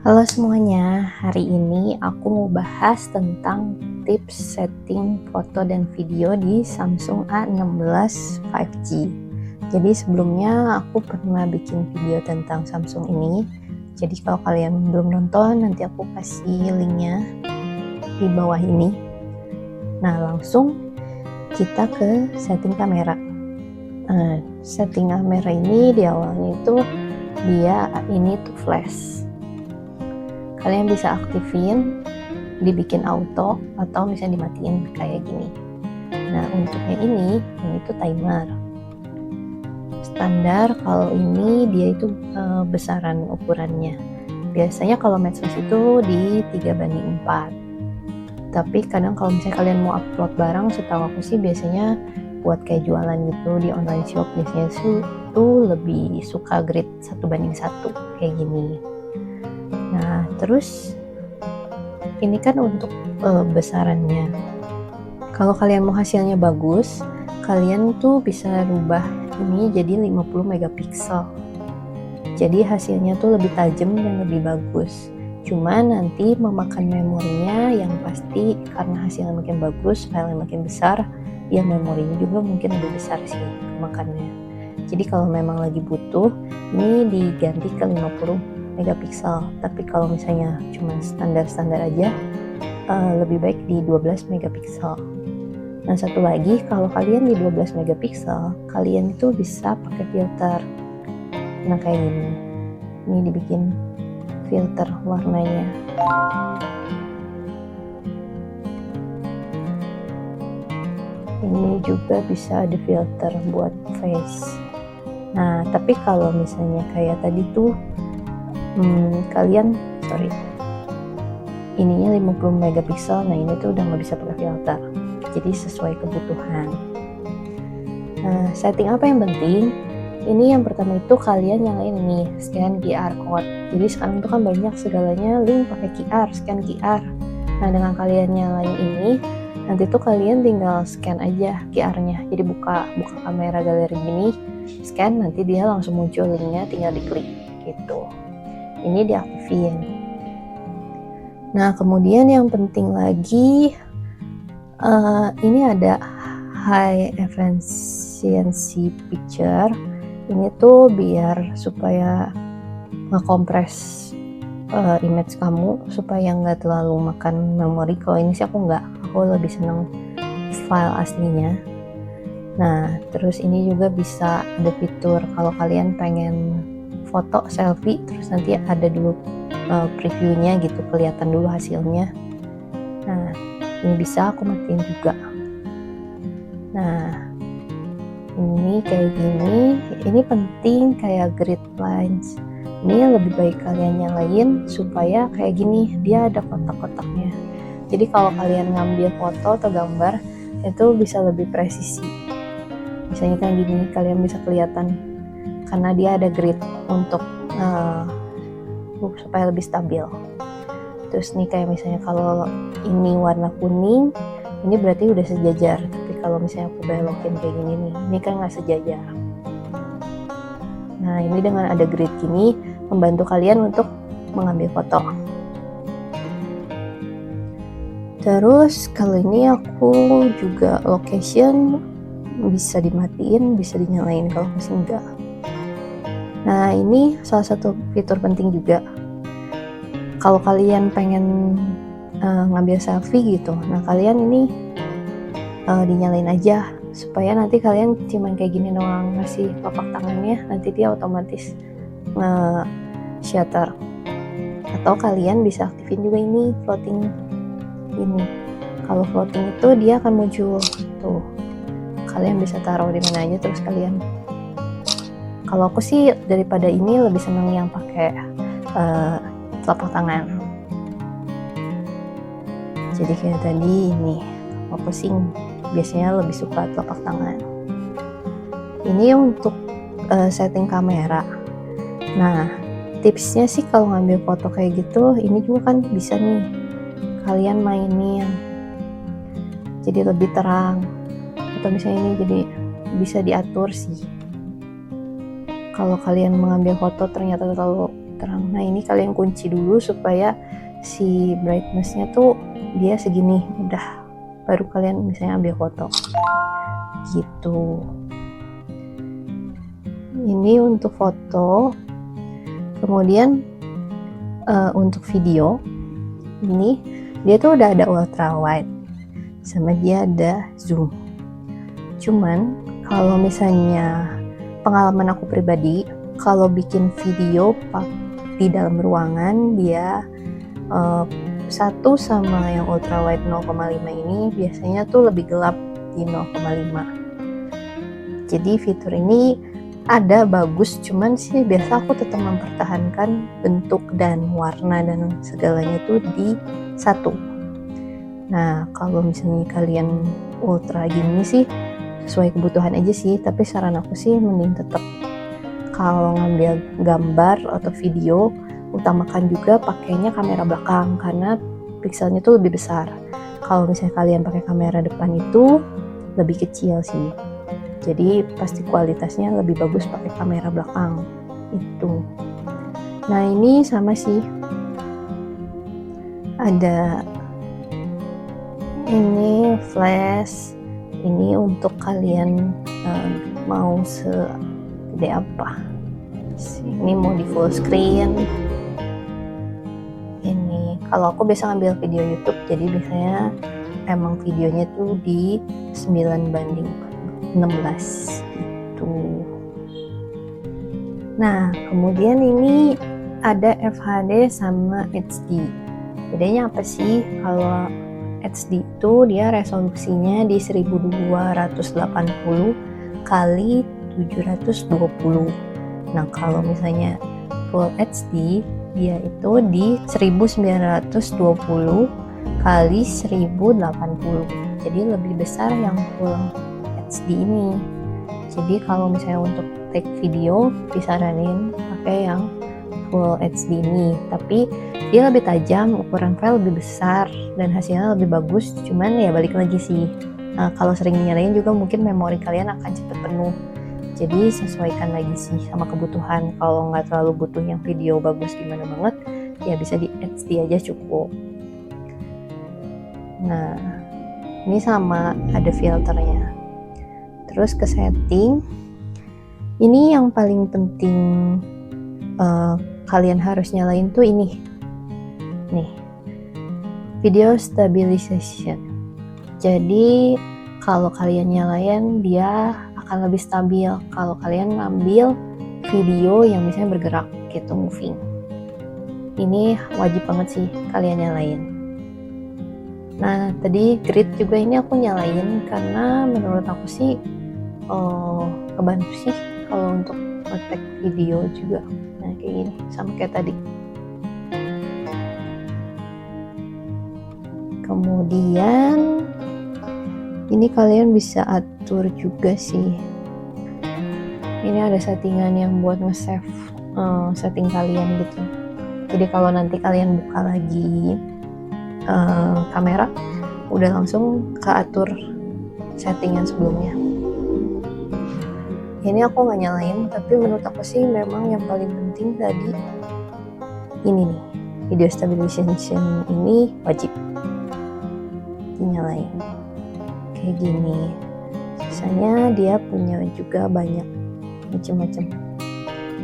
Halo semuanya, hari ini aku mau bahas tentang tips setting foto dan video di Samsung A16 5G. Jadi sebelumnya aku pernah bikin video tentang Samsung ini. Jadi kalau kalian belum nonton, nanti aku kasih linknya di bawah ini. Nah, langsung kita ke setting kamera. Setting kamera ini di awalnya itu dia ini tuh flash. Kalian bisa aktifin, dibikin auto, atau bisa dimatiin kayak gini. Nah, untuknya ini tuh timer. Standar kalau ini dia itu besaran ukurannya. Biasanya kalau medsos itu di 3:4. Tapi kadang kalau misalnya kalian mau upload barang, setahu aku sih biasanya buat kayak jualan gitu di online shop, biasanya tuh lebih suka grid 1:1 kayak gini. Nah, terus ini kan untuk besarannya. Kalau kalian mau hasilnya bagus, kalian tuh bisa rubah ini jadi 50 megapiksel. Jadi hasilnya tuh lebih tajam dan lebih bagus. Cuma nanti memakan memorinya yang pasti karena hasilnya makin bagus, filenya makin besar, ya memorinya juga mungkin lebih besar sih makannya. Jadi kalau memang lagi butuh, ini diganti ke 50 megapiksel. Tapi kalau misalnya cuma standar-standar aja, lebih baik di 12 megapiksel. Nah, satu lagi, kalau kalian di 12 megapiksel, kalian itu bisa pakai filter. Nah, kayak gini. Ini dibikin filter warnanya. Ini juga bisa ada filter buat face. Nah, tapi kalau misalnya kayak tadi tuh ininya 50 megapiksel, nah ini tuh udah nggak bisa pakai filter, jadi sesuai kebutuhan. Nah, setting apa yang penting? Ini yang pertama itu kalian nyalain ini scan QR code. Jadi sekarang tuh kan banyak segalanya link pakai QR, scan QR. Nah, dengan kalian nyalain ini, nanti tuh kalian tinggal scan aja QR-nya. Jadi buka kamera galeri gini, scan, nanti dia langsung muncul linknya, tinggal diklik gitu. Ini diaktifin. Nah, kemudian yang penting lagi, ini ada high efficiency picture. Ini tuh biar supaya ngekompres image kamu supaya nggak terlalu makan memori. Kalau ini sih aku lebih seneng file aslinya. Nah, terus ini juga bisa ada fitur kalau kalian pengen foto selfie, terus nanti ada dulu previewnya gitu, kelihatan dulu hasilnya. Nah, ini bisa aku matiin juga. Nah, ini kayak gini. Ini penting kayak grid lines. Ini lebih baik kalian nyalain supaya kayak gini, dia ada kotak-kotaknya. Jadi kalau kalian ngambil foto atau gambar, itu bisa lebih presisi. Misalnya kayak gini, kalian bisa kelihatan karena dia ada grid untuk supaya lebih stabil. Terus nih kayak misalnya kalau ini warna kuning, ini berarti udah sejajar. Tapi kalau misalnya aku belokin kayak gini nih, ini kan nggak sejajar. Nah, ini dengan ada grid gini membantu kalian untuk mengambil foto. Terus kalau ini aku juga location bisa dimatiin, bisa dinyalain kalau masih enggak. Nah, ini salah satu fitur penting juga. Kalau kalian pengen ngambil selfie gitu, nah kalian ini dinyalain aja supaya nanti kalian cuman kayak gini doang ngasih telapak tangannya, nanti dia otomatis shutter. Atau kalian bisa aktifin juga ini floating ini. Kalau floating itu dia akan muncul tuh. Kalian bisa taruh di mana aja, terus kalian. Kalau aku sih daripada ini lebih seneng yang pakai telapak tangan. Jadi kayak tadi ini, aku sih biasanya lebih suka telapak tangan. Ini untuk setting kamera. Nah, tipsnya sih kalau ngambil foto kayak gitu, ini juga kan bisa nih kalian mainin jadi lebih terang, atau misalnya ini jadi bisa diatur sih. Kalau kalian mengambil foto ternyata terang. Nah ini kalian kunci dulu supaya si brightness-nya tuh dia segini, udah baru kalian misalnya ambil foto gitu. Ini untuk foto. Kemudian untuk video ini dia tuh udah ada ultra wide sama dia ada zoom. Cuman kalau misalnya pengalaman aku pribadi, kalau bikin video di dalam ruangan dia satu sama yang ultra wide 0,5 ini biasanya tuh lebih gelap di 0,5. Jadi fitur ini ada bagus, cuman sih biasa aku tetap mempertahankan bentuk dan warna dan segalanya tuh di 1. Nah kalau misalnya kalian ultra gini sih sesuai kebutuhan aja sih, tapi saran aku sih mending tetap kalau ngambil gambar atau video utamakan juga pakainya kamera belakang karena pixelnya tuh lebih besar. Kalau misalnya kalian pakai kamera depan itu lebih kecil sih, jadi pasti kualitasnya lebih bagus pakai kamera belakang itu. Nah ini sama sih, ada ini flash, ini untuk kalian mau segede apa. Ini mau di full screen. Ini kalau aku biasa ngambil video YouTube, jadi biasanya emang videonya tuh di 9:16 gitu. Nah kemudian ini ada FHD sama HD. Bedanya apa sih? Kalau HD itu dia resolusinya di 1280 kali 720. Nah kalau misalnya Full HD dia itu di 1920 kali 1080. Jadi lebih besar yang Full HD ini. Jadi kalau misalnya untuk take video disaranin pakai yang Full HD ini, tapi dia lebih tajam, ukuran file lebih besar dan hasilnya lebih bagus. Cuman ya balik lagi sih, kalau sering nyalain juga mungkin memori kalian akan cepat penuh. Jadi sesuaikan lagi sih sama kebutuhan. Kalau nggak terlalu butuh yang video bagus gimana banget, ya bisa di HD aja cukup. Nah ini sama ada filternya. Terus ke setting, ini yang paling penting kalian harus nyalain tuh ini nih, video stabilization. Jadi kalau kalian nyalain dia akan lebih stabil kalau kalian ngambil video yang misalnya bergerak gitu, moving. Ini wajib banget sih kalian nyalain. Nah tadi grid juga ini aku nyalain karena menurut aku sih kebantu sih kalau untuk ngetek video juga. Nah kayak gini sama kayak tadi. Kemudian ini kalian bisa atur juga sih. Ini ada settingan yang buat nge-save setting kalian gitu. Jadi kalau nanti kalian buka lagi kamera, udah langsung keatur settingan sebelumnya. Ini aku nggak nyalain, tapi menurut aku sih memang yang paling penting tadi ini nih, video stabilization ini wajib dinyalain. Kayak gini. Sisanya dia punya juga banyak macam-macam.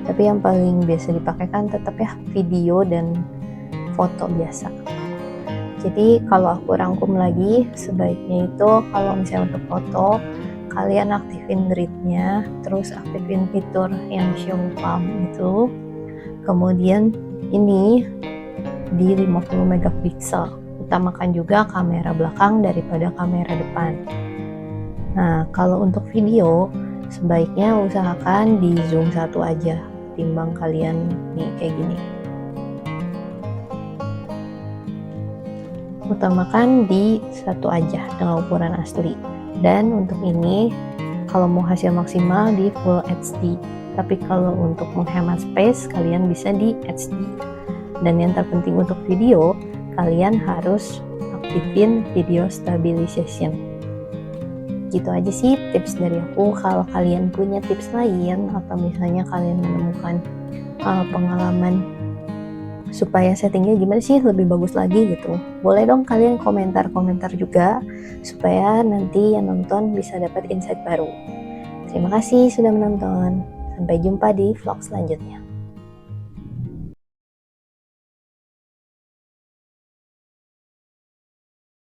Tapi yang paling biasa dipakai kan tetap ya video dan foto biasa. Jadi kalau aku rangkum lagi, sebaiknya itu kalau misalnya untuk foto, kalian aktifin gridnya, terus aktifin fitur yang show palm itu. Kemudian ini di 50 megapiksel. Utamakan juga kamera belakang daripada kamera depan. Nah, kalau untuk video, sebaiknya usahakan di zoom 1 aja, timbang kalian nih kayak gini. Utamakan di 1 aja dengan ukuran asli. Dan untuk ini, kalau mau hasil maksimal di Full HD. Tapi kalau untuk menghemat space, kalian bisa di HD. Dan yang terpenting untuk video, kalian harus aktifin video stabilization. Gitu aja sih tips dari aku. Kalau kalian punya tips lain atau misalnya kalian menemukan pengalaman supaya settingnya gimana sih lebih bagus lagi gitu. Boleh dong kalian komentar-komentar juga supaya nanti yang nonton bisa dapat insight baru. Terima kasih sudah menonton. Sampai jumpa di vlog selanjutnya.